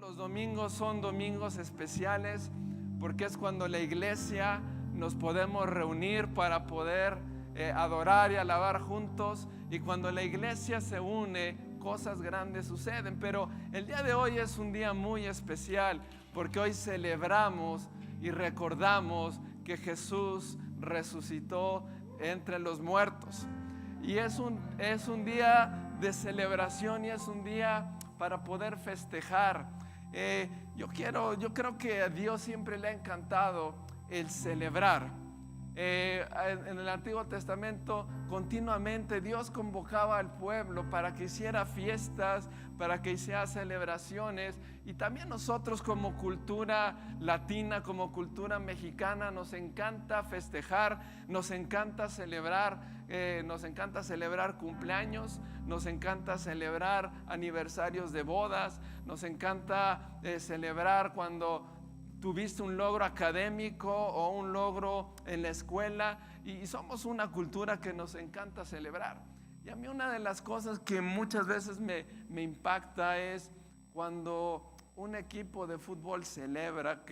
Los domingos son domingos especiales porque es cuando la iglesia nos podemos reunir para poder adorar y alabar juntos, y cuando la iglesia se une, cosas grandes suceden. Pero el día de hoy es un día muy especial porque hoy celebramos y recordamos que Jesús resucitó entre los muertos, y es un día de celebración y es un día para poder festejar. Yo creo que a Dios siempre le ha encantado el celebrar. En el Antiguo Testamento continuamente Dios convocaba al pueblo para que hiciera fiestas, para que hiciera celebraciones, y también nosotros como cultura latina, como cultura mexicana, nos encanta festejar, nos encanta celebrar cumpleaños, nos encanta celebrar aniversarios de bodas, nos encanta celebrar cuando tuviste un logro académico o un logro en la escuela, y somos una cultura que nos encanta celebrar. Y a mí una de las cosas que muchas veces me impacta es cuando un equipo de fútbol celebra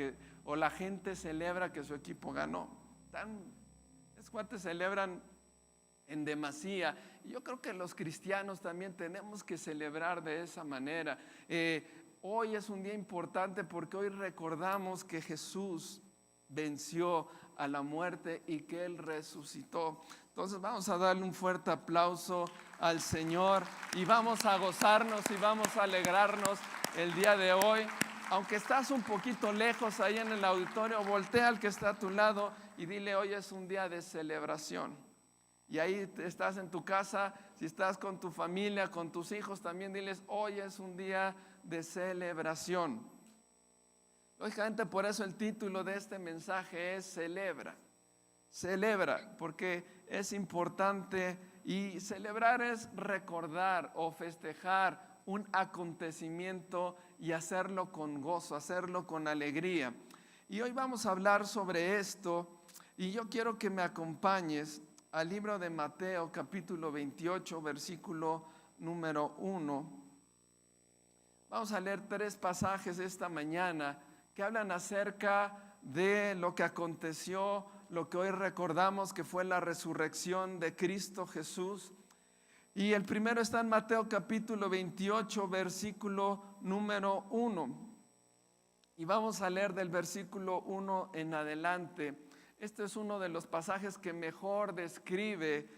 o la gente celebra que su equipo ganó. Es cuates celebran en demasía, y yo creo que los cristianos también tenemos que celebrar de esa manera. Hoy es un día importante porque hoy recordamos que Jesús venció a la muerte y que Él resucitó. Entonces vamos a darle un fuerte aplauso al Señor y vamos a gozarnos y vamos a alegrarnos el día de hoy. Aunque estás un poquito lejos ahí en el auditorio, voltea al que está a tu lado y dile: hoy es un día de celebración. Y ahí estás en tu casa, si estás con tu familia, con tus hijos, también diles: hoy es un día de celebración. Lógicamente, por eso el título de este mensaje es Celebra. Celebra, porque es importante, y celebrar es recordar o festejar un acontecimiento y hacerlo con gozo, hacerlo con alegría. Y hoy vamos a hablar sobre esto, y yo quiero que me acompañes al libro de Mateo, capítulo 28, versículo número 1. Vamos a leer 3 pasajes esta mañana que hablan acerca de lo que aconteció, lo que hoy recordamos que fue la resurrección de Cristo Jesús. Y el primero está en Mateo capítulo 28, versículo número 1. Y vamos a leer del versículo 1 en adelante. Este es uno de los pasajes que mejor describe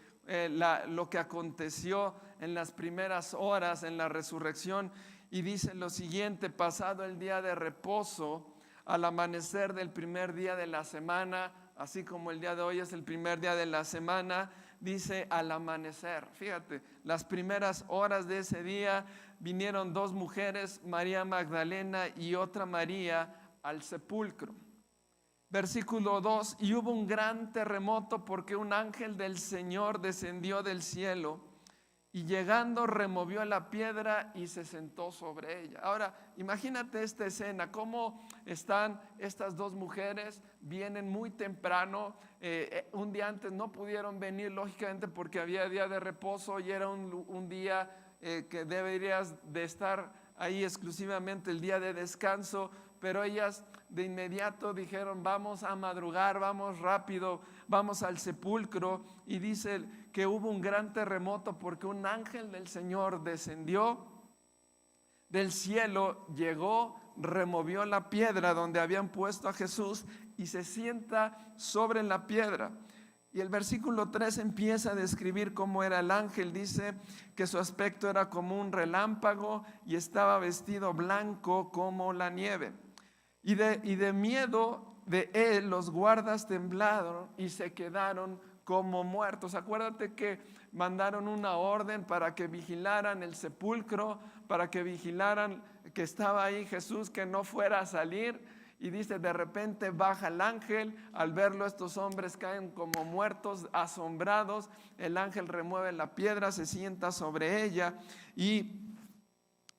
lo que aconteció en las primeras horas en la resurrección. Y dice lo siguiente: pasado el día de reposo, al amanecer del primer día de la semana, así como el día de hoy es el primer día de la semana, dice al amanecer. Fíjate, las primeras horas de ese día vinieron 2 mujeres, María Magdalena y otra María, al sepulcro. Versículo 2: y hubo un gran terremoto porque un ángel del Señor descendió del cielo y llegando removió la piedra y se sentó sobre ella. Ahora, imagínate esta escena, cómo están estas 2 mujeres, vienen muy temprano, un día antes no pudieron venir, lógicamente porque había día de reposo y era un día que deberías de estar ahí exclusivamente el día de descanso, pero ellas de inmediato dijeron: vamos a madrugar, vamos rápido, vamos al sepulcro. Y dice que hubo un gran terremoto porque un ángel del Señor descendió del cielo, llegó, removió la piedra donde habían puesto a Jesús y se sienta sobre la piedra. Y el versículo 3 empieza a describir cómo era el ángel. Dice que su aspecto era como un relámpago y estaba vestido blanco como la nieve. Y de miedo de él los guardas temblaron y se quedaron como muertos. Acuérdate que mandaron una orden para que vigilaran el sepulcro, para que vigilaran que estaba ahí Jesús, que no fuera a salir. Y dice: de repente baja el ángel, al verlo estos hombres caen como muertos, asombrados. El ángel remueve la piedra, se sienta sobre ella y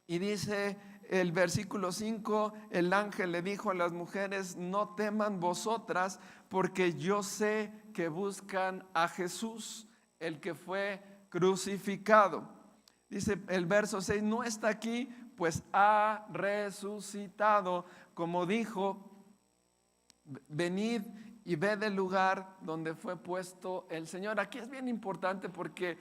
dice el versículo 5: el ángel le dijo a las mujeres: no teman vosotras, porque yo sé que buscan a Jesús, el que fue crucificado. Dice el verso 6: no está aquí, pues ha resucitado, como dijo: venid y ved el lugar donde fue puesto el Señor. Aquí es bien importante porque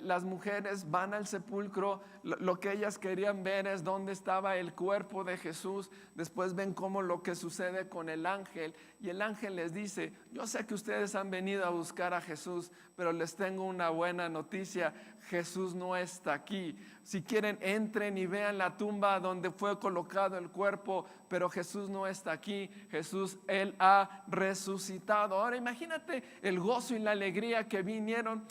las mujeres van al sepulcro, lo que ellas querían ver es dónde estaba el cuerpo de Jesús. Después ven cómo lo que sucede con el ángel, y el ángel les dice: yo sé que ustedes han venido a buscar a Jesús, pero les tengo una buena noticia: Jesús no está aquí. Si quieren, entren y vean la tumba donde fue colocado el cuerpo, pero Jesús no está aquí. Jesús, Él ha resucitado. Ahora imagínate el gozo y la alegría que vivieron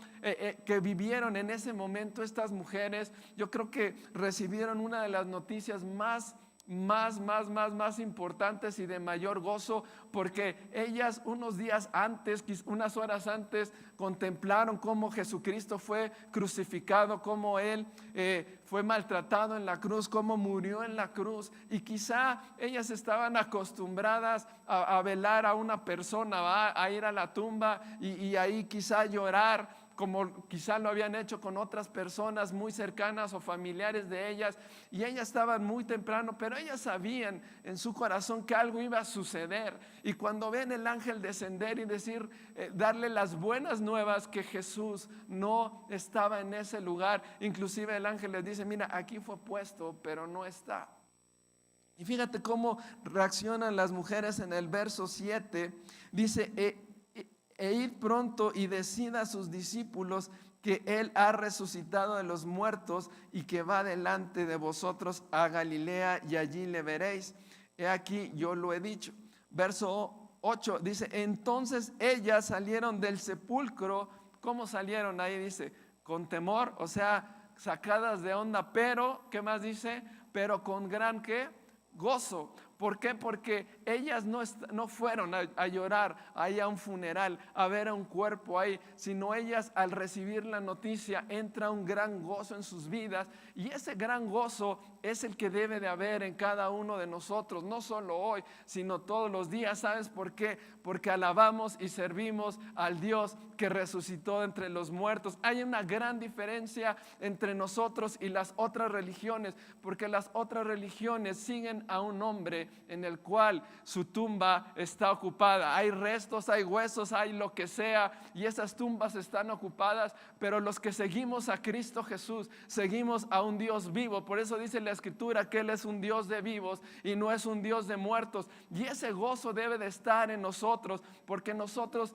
en ese momento estas mujeres. Yo creo que recibieron una de las noticias más importantes y de mayor gozo, porque ellas unos días antes, unas horas antes, contemplaron cómo Jesucristo fue crucificado, cómo Él fue maltratado en la cruz, cómo murió en la cruz, y quizá ellas estaban acostumbradas a velar a una persona, a ir a la tumba y ahí quizá llorar, como quizá lo habían hecho con otras personas muy cercanas o familiares de ellas, y ellas estaban muy temprano, pero ellas sabían en su corazón que algo iba a suceder. Y cuando ven el ángel descender y darle las buenas nuevas que Jesús no estaba en ese lugar, inclusive el ángel les dice: mira, aquí fue puesto, pero no está. Y fíjate cómo reaccionan las mujeres en el verso 7. Dice: e id pronto y decid a sus discípulos que Él ha resucitado de los muertos y que va delante de vosotros a Galilea, y allí le veréis. He aquí, yo lo he dicho. Verso 8 dice: entonces ellas salieron del sepulcro. ¿Cómo salieron? Ahí dice: con temor, o sea, sacadas de onda, pero, ¿qué más dice? Pero con gran, ¿qué? Gozo. ¿Por qué? Porque ellas no fueron a llorar ahí a un funeral, a ver a un cuerpo ahí, sino ellas, al recibir la noticia, entra un gran gozo en sus vidas, y ese gran gozo es el que debe de haber en cada uno de nosotros, no solo hoy, sino todos los días. ¿Sabes por qué? Porque alabamos y servimos al Dios que resucitó entre los muertos. Hay una gran diferencia entre nosotros y las otras religiones, porque las otras religiones siguen a un hombre en el cual su tumba está ocupada. Hay restos, hay huesos, hay lo que sea, y esas tumbas están ocupadas. Pero los que seguimos a Cristo Jesús, seguimos a un Dios vivo. Por eso dice la Escritura que Él es un Dios de vivos y no es un Dios de muertos. Y ese gozo debe de estar en nosotros, porque nosotros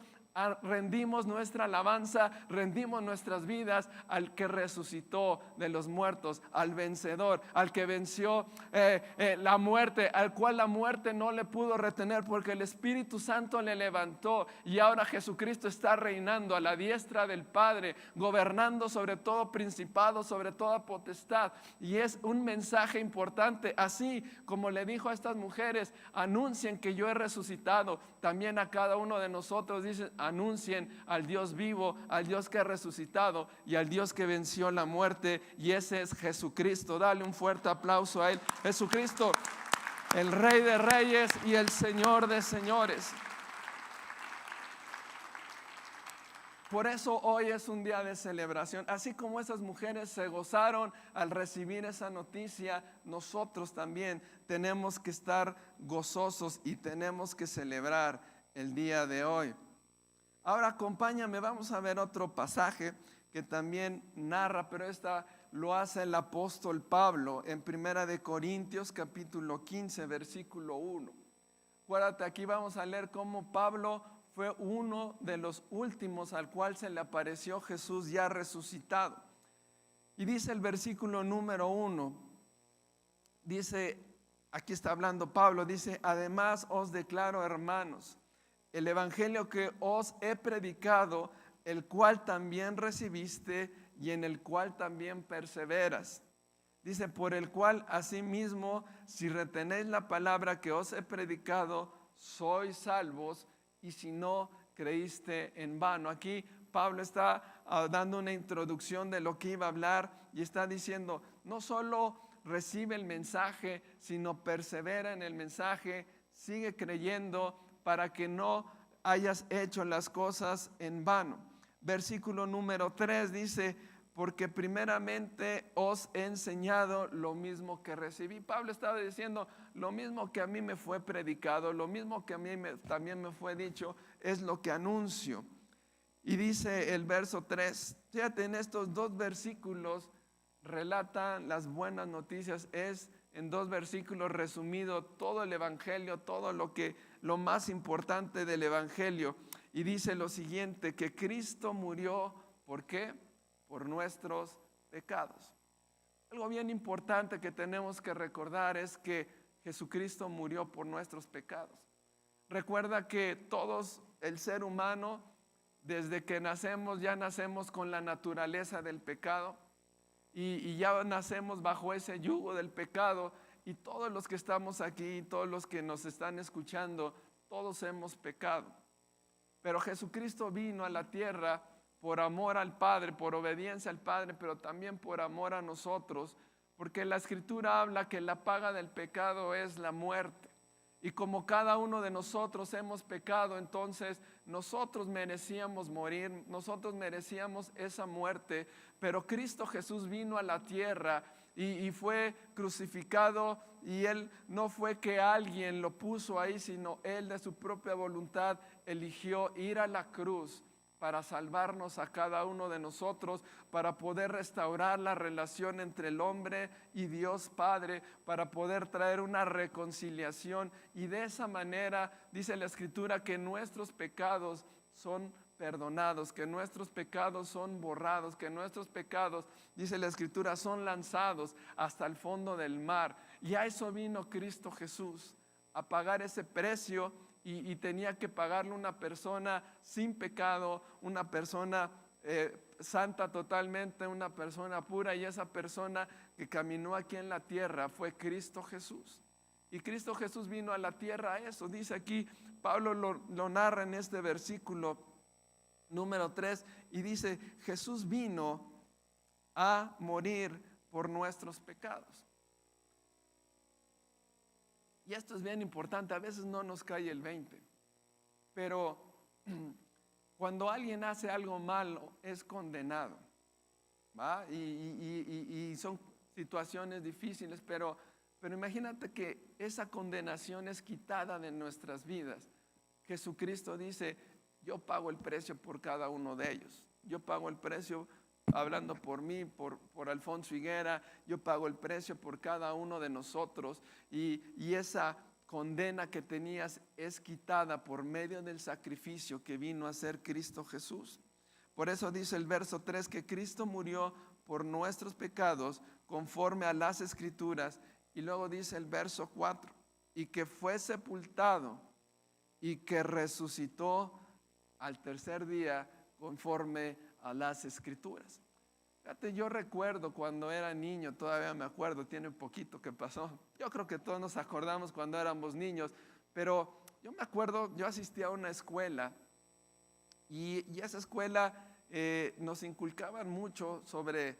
rendimos nuestra alabanza, rendimos nuestras vidas al que resucitó de los muertos, al vencedor, al que venció la muerte, al cual la muerte no le pudo retener, porque el Espíritu Santo le levantó, y ahora Jesucristo está reinando a la diestra del Padre, gobernando sobre todo principado, sobre toda potestad. Y es un mensaje importante. Así como le dijo a estas mujeres: anuncien que yo he resucitado, también a cada uno de nosotros dice: anuncien al Dios vivo, al Dios que ha resucitado y al Dios que venció la muerte, y ese es Jesucristo. Dale un fuerte aplauso a Él. Jesucristo, el Rey de Reyes y el Señor de Señores. Por eso hoy es un día de celebración. Así como esas mujeres se gozaron al recibir esa noticia, nosotros también tenemos que estar gozosos y tenemos que celebrar el día de hoy. Ahora acompáñame, vamos a ver otro pasaje que también narra, pero esta lo hace el apóstol Pablo en Primera de Corintios capítulo 15 versículo 1. Acuérdate, aquí vamos a leer cómo Pablo fue uno de los últimos al cual se le apareció Jesús ya resucitado. Y dice el versículo número 1, dice, aquí está hablando Pablo, dice: además os declaro, hermanos, el evangelio que os he predicado, el cual también recibiste y en el cual también perseveras. Dice: por el cual asimismo, si retenéis la palabra que os he predicado, sois salvos, y si no, creíste en vano. Aquí Pablo está dando una introducción de lo que iba a hablar, y está diciendo: no solo recibe el mensaje, sino persevera en el mensaje, sigue creyendo, para que no hayas hecho las cosas en vano. Versículo número 3 dice: porque primeramente os he enseñado lo mismo que recibí. Pablo estaba diciendo, lo mismo que a mí me fue predicado, lo mismo que a mí también me fue dicho, es lo que anuncio. Y dice el verso 3, fíjate, en estos dos versículos relatan las buenas noticias. Es en dos versículos resumido todo el evangelio, todo lo más importante del evangelio. Y dice lo siguiente, que Cristo murió, ¿por qué? Por nuestros pecados. Algo bien importante que tenemos que recordar es que Jesucristo murió por nuestros pecados. Recuerda que todos, el ser humano, desde que nacemos, ya nacemos con la naturaleza del pecado y ya nacemos bajo ese yugo del pecado, y todos los que estamos aquí, todos los que nos están escuchando, todos hemos pecado. Pero Jesucristo vino a la tierra por amor al Padre, por obediencia al Padre, pero también por amor a nosotros, porque la Escritura habla que la paga del pecado es la muerte. Y como cada uno de nosotros hemos pecado, entonces nosotros merecíamos morir, nosotros merecíamos esa muerte, pero Cristo Jesús vino a la tierra y fue crucificado, y Él no fue que alguien lo puso ahí, sino Él de su propia voluntad eligió ir a la cruz para salvarnos a cada uno de nosotros, para poder restaurar la relación entre el hombre y Dios Padre, para poder traer una reconciliación. Y de esa manera dice la Escritura que nuestros pecados son perdonados, que nuestros pecados son borrados, que nuestros pecados, dice la Escritura, son lanzados hasta el fondo del mar. Y a eso vino Cristo Jesús, a pagar ese precio. Y tenía que pagarle una persona sin pecado, una persona santa totalmente, una persona pura, y esa persona que caminó aquí en la tierra fue Cristo Jesús. Y Cristo Jesús vino a la tierra a eso. Dice aquí, Pablo lo narra en este versículo número 3, y dice, Jesús vino a morir por nuestros pecados. Y esto es bien importante, a veces no nos cae el 20, pero cuando alguien hace algo malo es condenado, ¿va? Y son situaciones difíciles, pero imagínate que esa condenación es quitada de nuestras vidas. Jesucristo dice, yo pago el precio por cada uno de ellos, yo pago el precio. Hablando por mí, por Alfonso Higuera, yo pago el precio por cada uno de nosotros, y esa condena que tenías es quitada por medio del sacrificio que vino a hacer Cristo Jesús. Por eso dice el verso 3 que Cristo murió por nuestros pecados conforme a las Escrituras, y luego dice el verso 4, y que fue sepultado y que resucitó al tercer día conforme a las Escrituras. Fíjate, yo recuerdo cuando era niño, todavía me acuerdo, tiene un poquito que pasó. Yo creo que todos nos acordamos cuando éramos niños, pero yo me acuerdo, yo asistí a una escuela y esa escuela nos inculcaban mucho sobre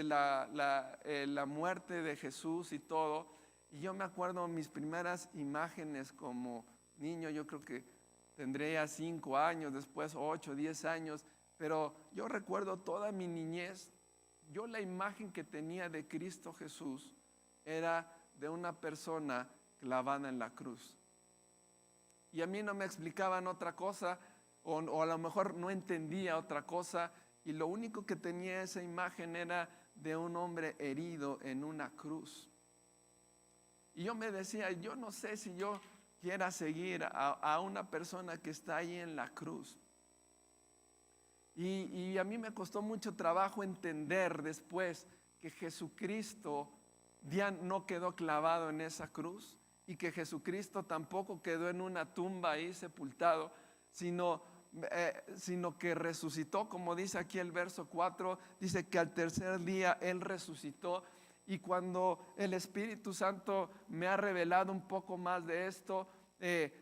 la muerte de Jesús y todo. Y yo me acuerdo mis primeras imágenes como niño, yo creo que tendría 5 años, después 8, 10 años, pero yo recuerdo toda mi niñez. Yo la imagen que tenía de Cristo Jesús era de una persona clavada en la cruz. Y a mí no me explicaban otra cosa, o a lo mejor no entendía otra cosa, y lo único que tenía esa imagen era de un hombre herido en una cruz. Y yo me decía, yo no sé si yo quiera seguir a una persona que está ahí en la cruz. Y a mí me costó mucho trabajo entender después que Jesucristo ya no quedó clavado en esa cruz, y que Jesucristo tampoco quedó en una tumba ahí sepultado, sino que resucitó, como dice aquí el verso 4, dice que al tercer día Él resucitó. Y cuando el Espíritu Santo me ha revelado un poco más de esto,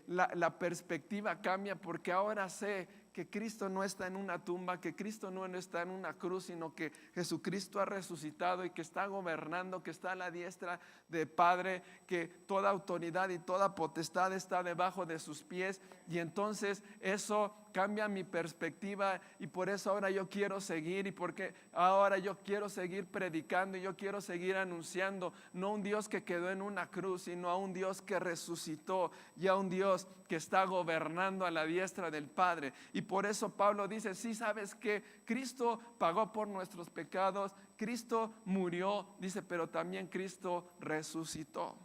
la perspectiva cambia, porque ahora sé que Cristo no está en una tumba, que Cristo no está en una cruz, sino que Jesucristo ha resucitado y que está gobernando, que está a la diestra del Padre, que toda autoridad y toda potestad está debajo de sus pies. Y entonces eso cambia mi perspectiva, y por eso ahora yo quiero seguir, y porque ahora yo quiero seguir predicando y yo quiero seguir anunciando no un Dios que quedó en una cruz, sino a un Dios que resucitó y a un Dios que está gobernando a la diestra del Padre. Y por eso Pablo dice, sí, sabes que Cristo pagó por nuestros pecados, Cristo murió, dice, pero también Cristo resucitó.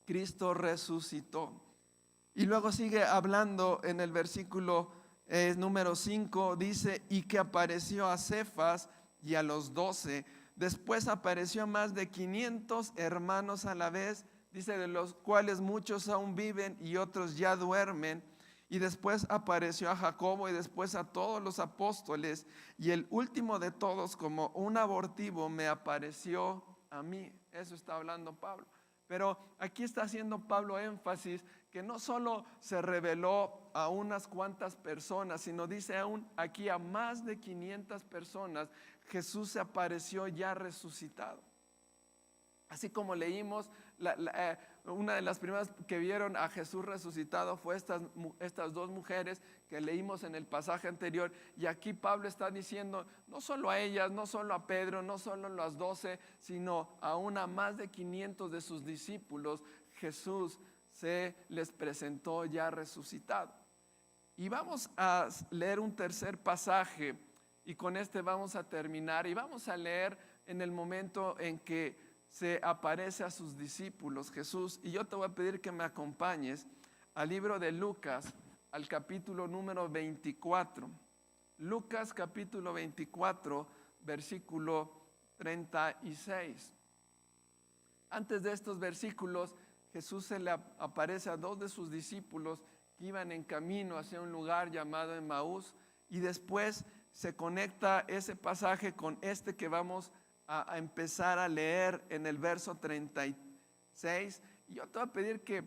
Cristo resucitó. Y luego sigue hablando en el versículo número 5, dice, y que apareció a Cefas y a los 12. Después apareció a más de 500 hermanos a la vez, dice, de los cuales muchos aún viven y otros ya duermen. Y después apareció a Jacobo y después a todos los apóstoles. Y el último de todos, como un abortivo, me apareció a mí. Eso está hablando Pablo. Pero aquí está haciendo Pablo énfasis que no solo se reveló a unas cuantas personas, sino dice aún aquí a más de 500 personas, Jesús se apareció ya resucitado. Así como leímos, una de las primeras que vieron a Jesús resucitado fue estas dos mujeres que leímos en el pasaje anterior. Y aquí Pablo está diciendo, no solo a ellas, no solo a Pedro, no solo a las 12, sino aún a más de 500 de sus discípulos, Jesús se les presentó ya resucitado. Y vamos a leer un tercer pasaje, y con este vamos a terminar. Y vamos a leer en el momento en que se aparece a sus discípulos Jesús. Y yo te voy a pedir que me acompañes al libro de Lucas, al capítulo número 24. Lucas capítulo 24, versículo 36. Antes de estos versículos, Jesús se le aparece a dos de sus discípulos que iban en camino hacia un lugar llamado Emaús, y después se conecta ese pasaje con este que vamos a empezar a leer en el verso 36. Y yo te voy a pedir que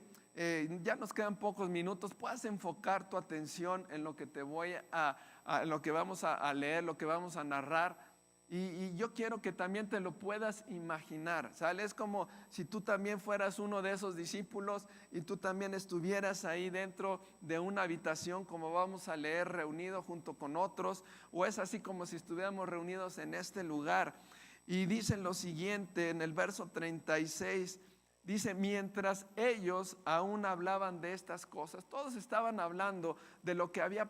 ya nos quedan pocos minutos, puedas enfocar tu atención en lo que te voy en lo que vamos a leer, lo que vamos a narrar. Y yo quiero que también te lo puedas imaginar, ¿sale? Es como si tú también fueras uno de esos discípulos y tú también estuvieras ahí dentro de una habitación, como vamos a leer, reunido junto con otros, o es así como si estuviéramos reunidos en este lugar. Y dice lo siguiente en el verso 36, dice, mientras ellos aún hablaban de estas cosas, todos estaban hablando de lo que había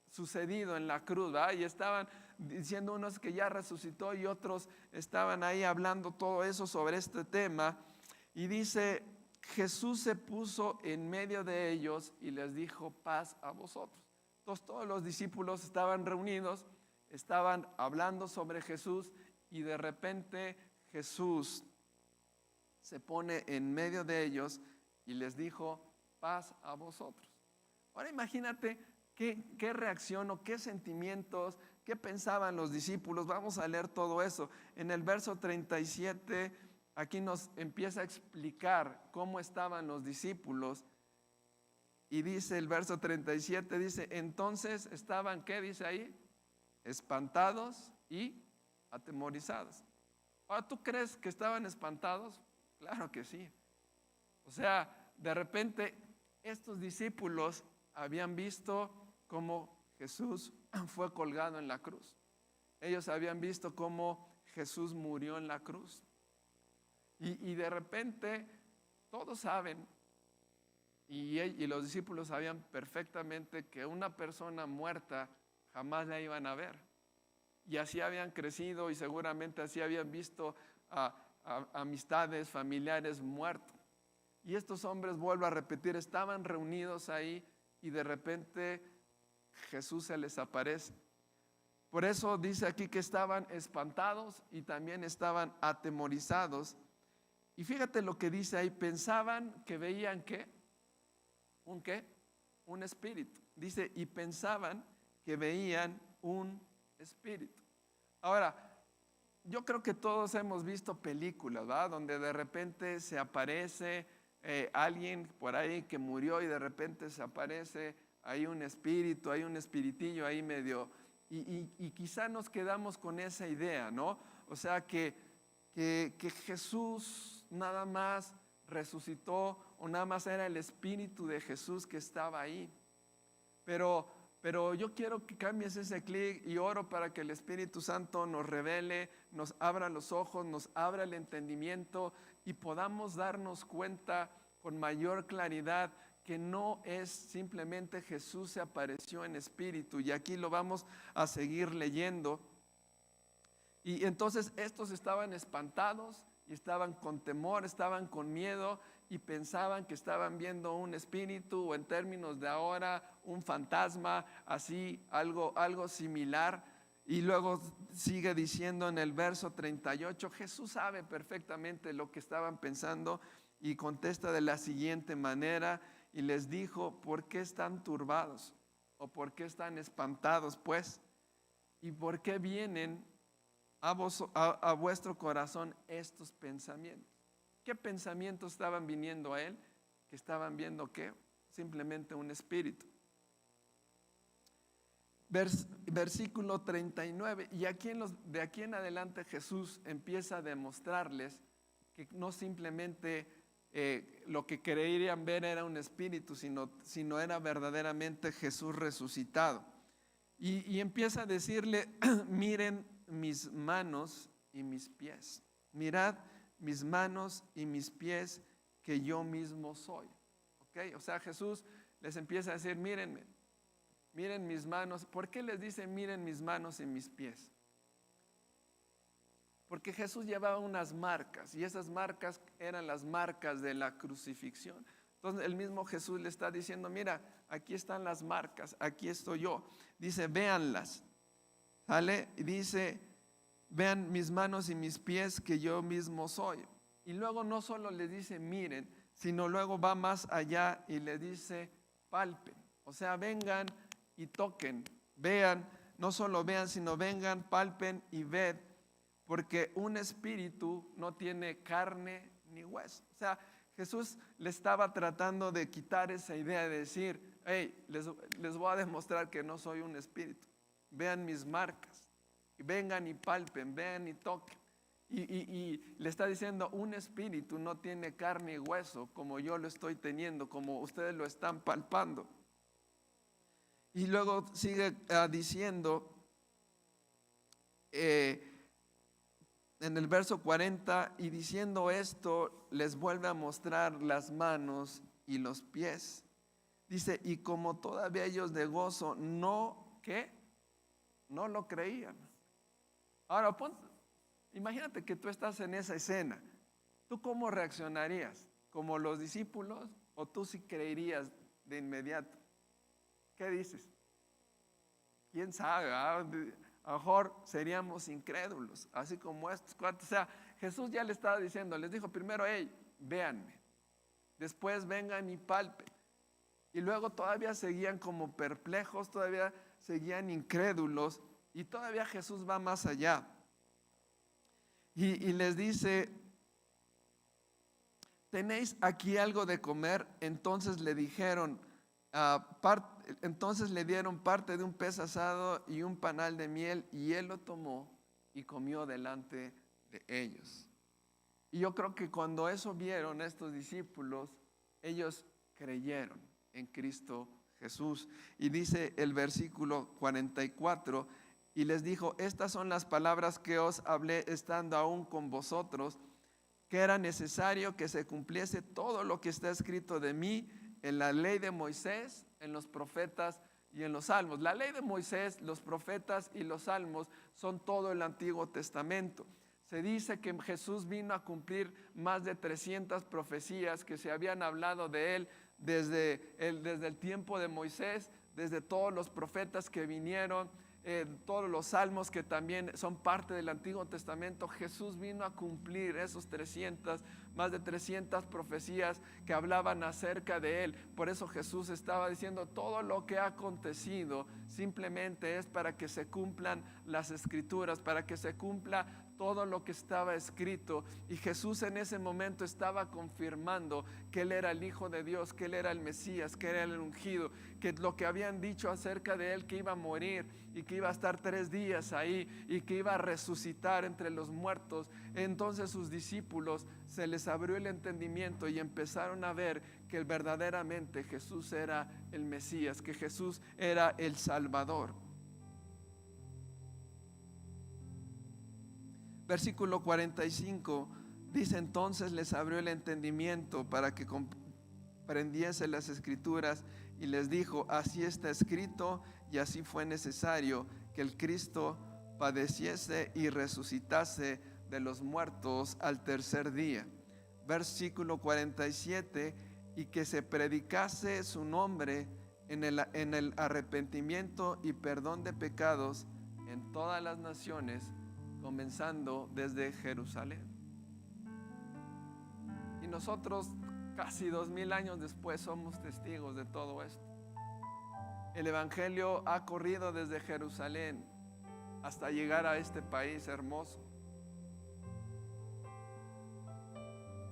sucedido en la cruz, ¿verdad? Y estaban diciendo unos que ya resucitó y otros estaban ahí hablando todo eso sobre este tema. Y dice, Jesús se puso en medio de ellos y les dijo, paz a vosotros. Entonces todos los discípulos estaban reunidos, estaban hablando sobre Jesús, y de repente Jesús se pone en medio de ellos y les dijo, paz a vosotros. Ahora imagínate qué reacción o qué sentimientos, qué pensaban los discípulos. Vamos a leer todo eso. En el verso 37, aquí nos empieza a explicar cómo estaban los discípulos. Y dice el verso 37, dice, entonces estaban, ¿qué dice ahí? Espantados y atemorizados. Ahora, ¿tú crees que estaban espantados? Claro que sí. O sea, de repente estos discípulos habían visto cómo Jesús fue colgado en la cruz. Ellos habían visto cómo Jesús murió en la cruz. Y de repente todos saben, y los discípulos sabían perfectamente que una persona muerta jamás la iban a ver. Y así habían crecido y seguramente así habían visto a amistades, familiares muertos. Y estos hombres, vuelvo a repetir, estaban reunidos ahí y de repente Jesús se les aparece. Por eso dice aquí que estaban espantados y también estaban atemorizados. Y fíjate lo que dice ahí, pensaban que veían ¿qué? ¿Un qué? Un espíritu. Dice, y pensaban que veían un espíritu. Ahora, yo creo que todos hemos visto películas, ¿verdad? Donde de repente se aparece alguien por ahí que murió y de repente se aparece, hay un espíritu, hay un espiritillo ahí medio, y quizá nos quedamos con esa idea, ¿no? O sea que Jesús nada más resucitó o nada más era el espíritu de Jesús que estaba ahí. Pero yo quiero que cambies ese clic y oro para que el Espíritu Santo nos revele, nos abra los ojos, nos abra el entendimiento y podamos darnos cuenta con mayor claridad que no es simplemente Jesús se apareció en espíritu. Y aquí lo vamos a seguir leyendo. Y entonces estos estaban espantados y estaban con temor, estaban con miedo y pensaban que estaban viendo un espíritu o en términos de ahora un fantasma, así algo similar. Y luego sigue diciendo en el verso 38, Jesús sabe perfectamente lo que estaban pensando y contesta de la siguiente manera y les dijo, ¿por qué están turbados? ¿O por qué están espantados pues? ¿Y por qué vienen a vuestro corazón estos pensamientos? ¿Qué pensamientos estaban viniendo a él? Que estaban viendo ¿qué? Simplemente un espíritu. Versículo 39. Y de aquí en adelante Jesús empieza a demostrarles que no simplemente lo que creían ver era un espíritu, sino era verdaderamente Jesús resucitado. Y empieza a decirle, miren mis manos y mis pies. Mirad mis manos y mis pies que yo mismo soy. ¿Okay? O sea, Jesús les empieza a decir, mírenme, miren mis manos. ¿Por qué les dice miren mis manos y mis pies? Porque Jesús llevaba unas marcas y esas marcas eran las marcas de la crucifixión. Entonces el mismo Jesús le está diciendo, mira, aquí están las marcas, aquí estoy yo. Dice, véanlas. ¿Sale? Y dice, vean mis manos y mis pies que yo mismo soy. Y luego no solo les dice miren, sino luego va más allá y le dice palpen. O sea, vengan y toquen, vean, no solo vean, sino vengan, palpen y ved, porque un espíritu no tiene carne ni hueso. O sea, Jesús le estaba tratando de quitar esa idea de decir, hey, les voy a demostrar que no soy un espíritu. Vean mis marcas, y vengan y palpen, vean y toquen. Y le está diciendo, un espíritu no tiene carne y hueso como yo lo estoy teniendo, como ustedes lo están palpando. Y luego sigue diciendo en el verso 40, y diciendo esto, les vuelve a mostrar las manos y los pies. Dice, y como todavía ellos de gozo no lo creían. Ahora, imagínate que tú estás en esa escena. ¿Tú cómo reaccionarías? ¿Como los discípulos o tú sí creerías de inmediato? ¿Qué dices? ¿Quién sabe? A lo mejor seríamos incrédulos, así como estos cuatro. O sea, Jesús ya le estaba diciendo, les dijo primero, hey, véanme. Después vengan y palpen. Y luego todavía seguían como perplejos, todavía seguían incrédulos. Y todavía Jesús va más allá. Y les dice, ¿tenéis aquí algo de comer? Entonces le dijeron, entonces le dieron parte de un pez asado y un panal de miel, y él lo tomó y comió delante de ellos. Y yo creo que cuando eso vieron estos discípulos, ellos creyeron en Cristo Jesús. Y dice el versículo 44, y les dijo, estas son las palabras que os hablé estando aún con vosotros, que era necesario que se cumpliese todo lo que está escrito de mí en la ley de Moisés, en los profetas y en los salmos. La ley de Moisés, los profetas y los salmos son todo el Antiguo Testamento. Se dice que Jesús vino a cumplir más de 300 profecías que se habían hablado de él desde el tiempo de Moisés, desde todos los profetas que vinieron, todos los salmos que también son parte del Antiguo Testamento. Jesús vino a cumplir esos más de 300 profecías que hablaban acerca de él. Por eso Jesús estaba diciendo, todo lo que ha acontecido simplemente es para que se cumplan las escrituras, para que se cumpla todo lo que estaba escrito, y Jesús en ese momento estaba confirmando que Él era el Hijo de Dios, que Él era el Mesías, que era el ungido, que lo que habían dicho acerca de Él, que iba a morir y que iba a estar 3 días ahí y que iba a resucitar entre los muertos. Entonces sus discípulos se les abrió el entendimiento y empezaron a ver que verdaderamente Jesús era el Mesías, que Jesús era el Salvador. Versículo 45 dice: entonces les abrió el entendimiento para que comprendiesen las Escrituras, y les dijo: así está escrito y así fue necesario que el Cristo padeciese y resucitase de los muertos al tercer día. Versículo 47: y que se predicase su nombre en el arrepentimiento y perdón de pecados en todas las naciones, comenzando desde Jerusalén. Y nosotros casi 2000 años después somos testigos de todo esto. El Evangelio ha corrido desde Jerusalén hasta llegar a este país hermoso.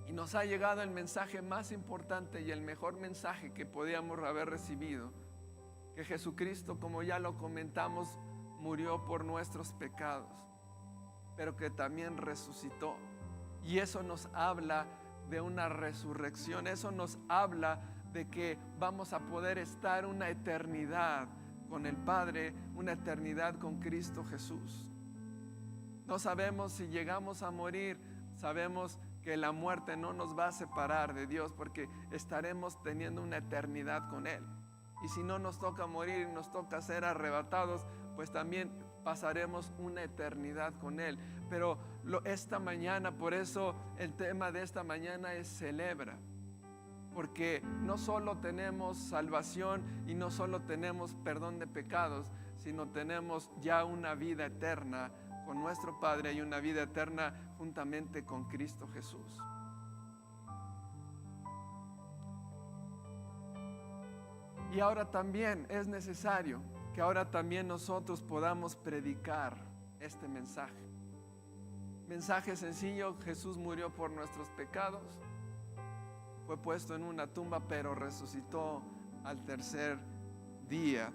Y nos ha llegado el mensaje más importante y el mejor mensaje que podíamos haber recibido: que Jesucristo, como ya lo comentamos, murió por nuestros pecados, pero que también resucitó. Y eso nos habla de una resurrección. Eso nos habla de que vamos a poder estar una eternidad con el Padre, una eternidad con Cristo Jesús. No sabemos si llegamos a morir, sabemos que la muerte no nos va a separar de Dios, porque estaremos teniendo una eternidad con Él. Y si no nos toca morir y nos toca ser arrebatados, pues también pasaremos una eternidad con Él. Pero esta mañana, por eso el tema de esta mañana es celebra. Porque no solo tenemos salvación y no solo tenemos perdón de pecados, sino tenemos ya una vida eterna con nuestro Padre y una vida eterna juntamente con Cristo Jesús. Y ahora también es necesario que ahora también nosotros podamos predicar este mensaje. Mensaje sencillo: Jesús murió por nuestros pecados, fue puesto en una tumba, pero resucitó al tercer día.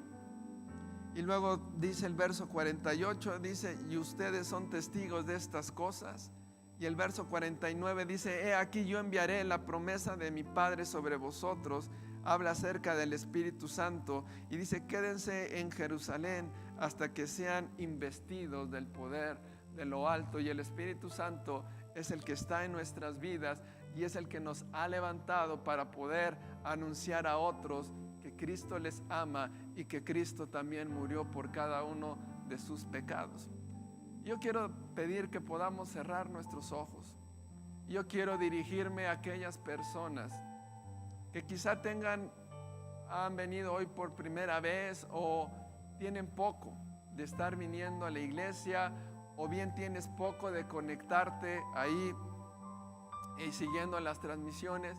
Y luego dice el verso 48, dice: y ustedes son testigos de estas cosas. Y el verso 49 dice: he aquí yo enviaré la promesa de mi Padre sobre vosotros. Habla acerca del Espíritu Santo y dice: quédense en Jerusalén hasta que sean investidos del poder de lo alto. Y el Espíritu Santo es el que está en nuestras vidas y es el que nos ha levantado para poder anunciar a otros que Cristo les ama y que Cristo también murió por cada uno de sus pecados. Yo quiero pedir que podamos cerrar nuestros ojos. Yo quiero dirigirme a aquellas personas que quizá han venido hoy por primera vez, o tienen poco de estar viniendo a la iglesia, o bien tienes poco de conectarte ahí y siguiendo las transmisiones,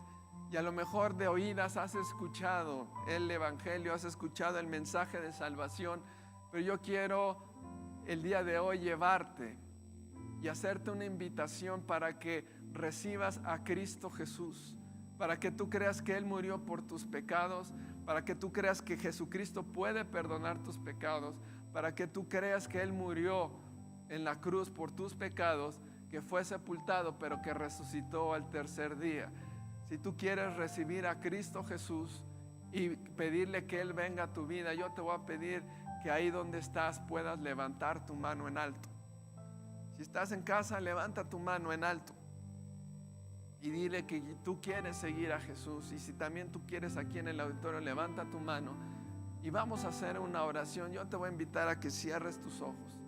y a lo mejor de oídas has escuchado el Evangelio, has escuchado el mensaje de salvación, pero yo quiero el día de hoy llevarte y hacerte una invitación para que recibas a Cristo Jesús, para que tú creas que Él murió por tus pecados, para que tú creas que Jesucristo puede perdonar tus pecados, para que tú creas que Él murió en la cruz por tus pecados, que fue sepultado pero que resucitó al tercer día. Si tú quieres recibir a Cristo Jesús y pedirle que Él venga a tu vida, yo te voy a pedir que ahí donde estás puedas levantar tu mano en alto. Si estás en casa, levanta tu mano en alto y dile que tú quieres seguir a Jesús. Y si también tú quieres aquí en el auditorio, levanta tu mano y vamos a hacer una oración. Yo te voy a invitar a que cierres tus ojos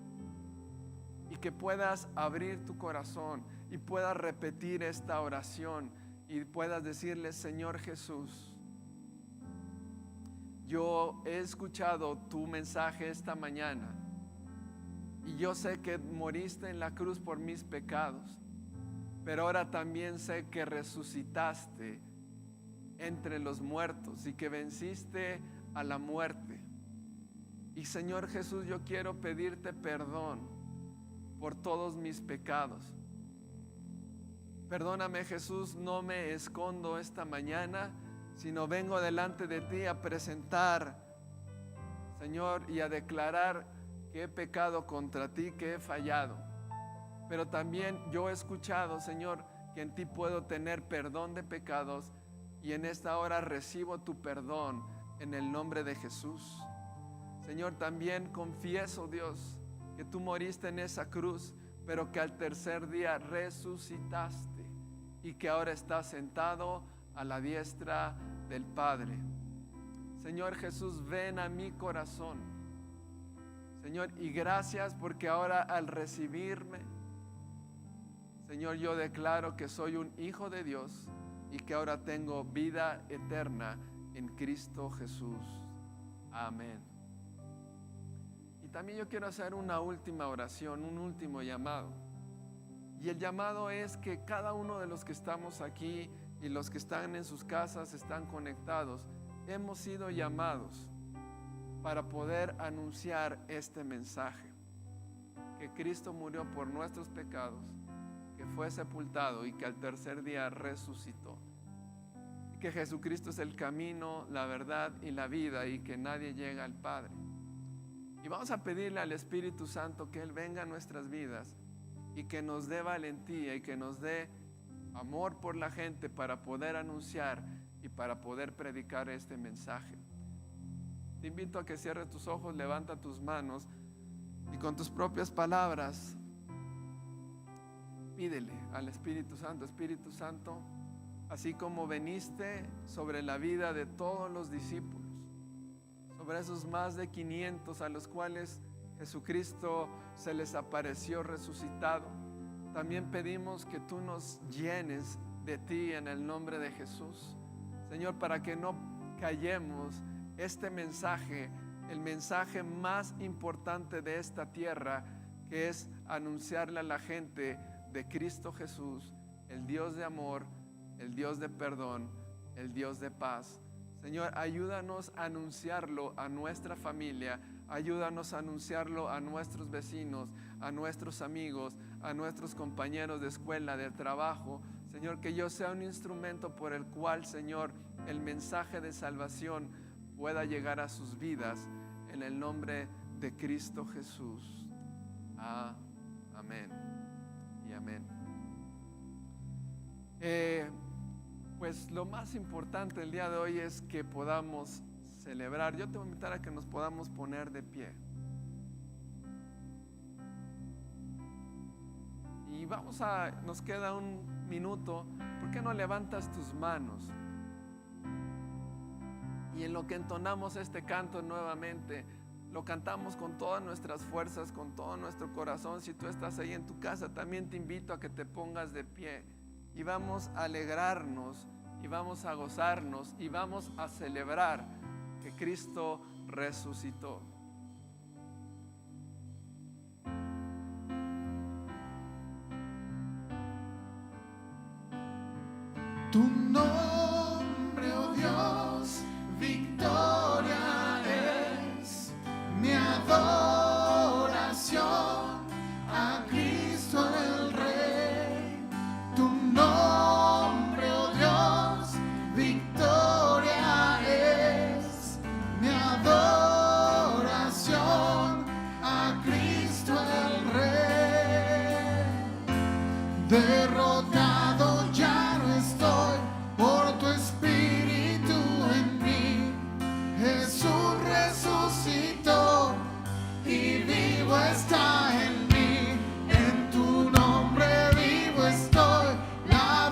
y que puedas abrir tu corazón y puedas repetir esta oración y puedas decirle: Señor Jesús, yo he escuchado tu mensaje esta mañana y yo sé que moriste en la cruz por mis pecados, pero ahora también sé que resucitaste entre los muertos y que venciste a la muerte. Y Señor Jesús, yo quiero pedirte perdón por todos mis pecados. Perdóname, Jesús, no me escondo esta mañana, sino vengo delante de ti a presentar, Señor, y a declarar que he pecado contra ti, que he fallado. Pero también yo he escuchado, Señor, que en ti puedo tener perdón de pecados, y en esta hora recibo tu perdón en el nombre de Jesús. Señor, también confieso, Dios, que tú moriste en esa cruz, pero que al tercer día resucitaste y que ahora estás sentado a la diestra del Padre. Señor Jesús, ven a mi corazón, Señor, y gracias porque ahora al recibirme, Señor, yo declaro que soy un hijo de Dios y que ahora tengo vida eterna en Cristo Jesús. Amén. Y también yo quiero hacer una última oración, un último llamado. Y el llamado es que cada uno de los que estamos aquí y los que están en sus casas, están conectados, hemos sido llamados para poder anunciar este mensaje: que Cristo murió por nuestros pecados, que fue sepultado y que al tercer día resucitó, y que Jesucristo es el camino, la verdad y la vida, y que nadie llega al Padre. Y vamos a pedirle al Espíritu Santo que Él venga a nuestras vidas y que nos dé valentía y que nos dé amor por la gente para poder anunciar y para poder predicar este mensaje. Te invito a que cierres tus ojos, levanta tus manos y con tus propias palabras pídele al Espíritu Santo: Espíritu Santo, así como veniste sobre la vida de todos los discípulos, sobre esos más de 500 a los cuales Jesucristo se les apareció resucitado, también pedimos que tú nos llenes de ti en el nombre de Jesús, Señor, para que no callemos este mensaje, el mensaje más importante de esta tierra, que es anunciarle a la gente de Cristo Jesús, el Dios de amor, el Dios de perdón, el Dios de paz. Señor, ayúdanos a anunciarlo a nuestra familia, ayúdanos a anunciarlo a nuestros vecinos, a nuestros amigos, a nuestros compañeros de escuela, de trabajo. Señor, que yo sea un instrumento por el cual, Señor, el mensaje de salvación pueda llegar a sus vidas, en el nombre de Cristo Jesús. Amén y amén. Pues lo más importante el día de hoy es que podamos celebrar. Yo te voy a invitar a que nos podamos poner de pie. Y nos queda un minuto. ¿Por qué no levantas tus manos? Y en lo que entonamos este canto nuevamente, lo cantamos con todas nuestras fuerzas, con todo nuestro corazón. Si tú estás ahí en tu casa, también te invito a que te pongas de pie. Y vamos a alegrarnos, y vamos a gozarnos, y vamos a celebrar que Cristo resucitó. Tu nombre, oh Dios, victoria es mi adoración a Cristo el Rey. Tu nombre, oh Dios, victoria es mi adoración a Cristo el Rey. Derrotado ya no estoy por tu espíritu en mí. Jesús resucitó y vivo está en mí. En tu nombre vivo estoy, la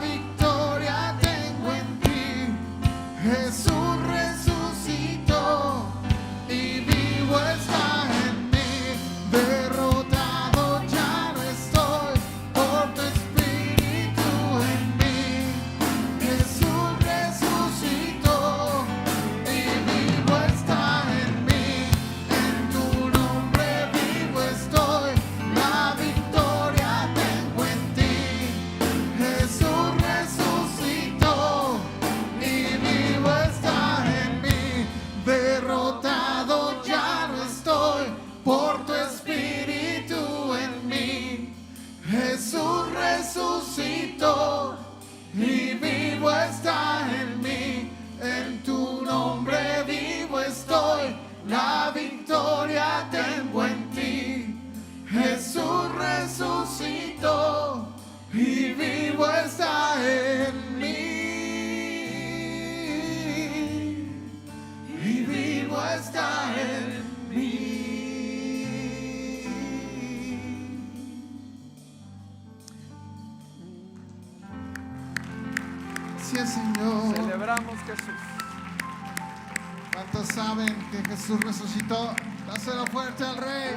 Gracias, Señor. Celebramos Jesús. ¿Cuántos saben que Jesús resucitó? Dáselo fuerte al Rey.